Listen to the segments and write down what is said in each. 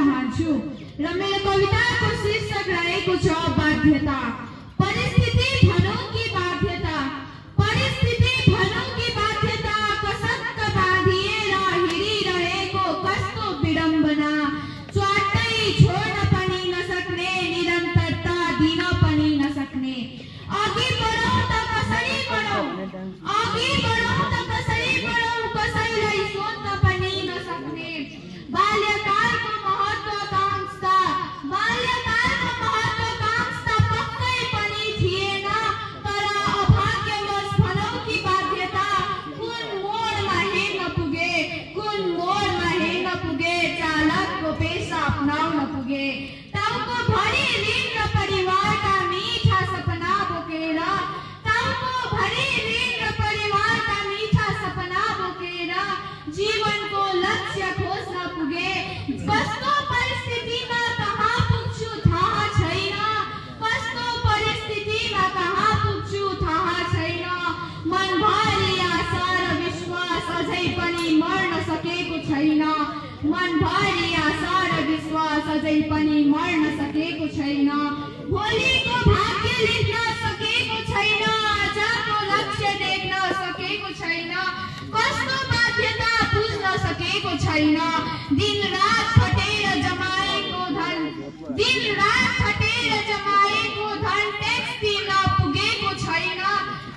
चाहन्छु र मेरो कविताको शीर्षक रहेको छ बाध्यता। परिस्थिति भनौँ कि बाध्यता, परिस्थिति भनौँ कि बाध्यता, कसक्क बाँधिएर हिँडिरहेको कस्तो विडम्बना। च्वाट्टै छोड्न पनि नसक्ने, निरन्तरता दिन पनि नसक्ने। अघि बढौँ त कसरी बढौँ, अघि बढौँ त कसरी बढौँ, कसैलाई सोध्न पनि नसक्ने। बाल्यकालको महत्त्वाकांक्षा, बाल्यकालको महत्त्वाकांक्षा पक्कै पनि थिएन, तर अभाग्यवश भनौँ कि बाध्यता कुन मोडमा हेर्न पुगे, कुन मोडमा हेर्न पुगे, चालकको पेसा अपनाउन पुगे। टाउको भरि ऋण र परिवारका मिठा सपना बोकेर, टाउको भरि ऋण र परिवारका मिठा सपना बोकेर जीवनको लक्ष्य खोज्न पुगे। कस्तो परिस्थितिमा कहाँ पुग्छु थाहा छैन, कस्तो परिस्थितिमा कहाँ पुग्छु थाहा छैन। मनभरि आशा र विश्वास अझै पनि मर्न सकेको छैन, मनभरि आशा र विश्वास अझै पनि मर्न सकेको छैन। भोलिको भाग्य लेख्न सकेको छैन, आजको लक्ष्य देख्न सकेको छैन, कस्तो बाध्यता बुझ्न सकेको छैन। दिनरात खटेर जमाएको धन, दिनरात खटेर जमाएको धन ट्याक्स दिन पुगेको छैन।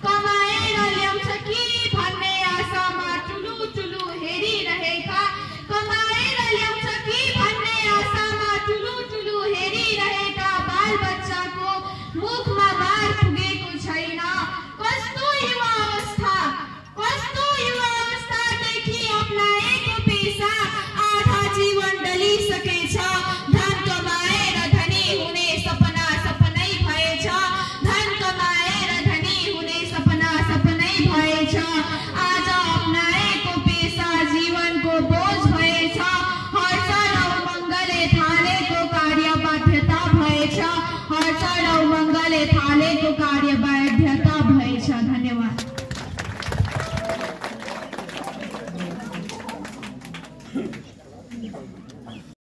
कमाएर ल्याउँछ कि भन्ने आशामा ठुलु ठुलु हेरिरहेका, कमाएर ल्याउँछ कि भन्ने आशामा ठुलु ठुलु हेरिरहेका बालबच्चाको मुखमा बार पुगेको छैन। कस्तो युवा अवस्था, कस्तो युवा अवस्थादेखि अपनाएको पेसा आधा जीवन डलिसकेछ। धन कमाएर धनी हुने सपना सपनै भएछ, धन कमाएर धनी हुने सपना सपनै भएछ। आज अपनाएको पेसा जीवनको बोझ भएछ, हर्ष र उमङ्गले थालेको कार्य बाध्यता भएछ, हर्ष र उमङ्गले थाले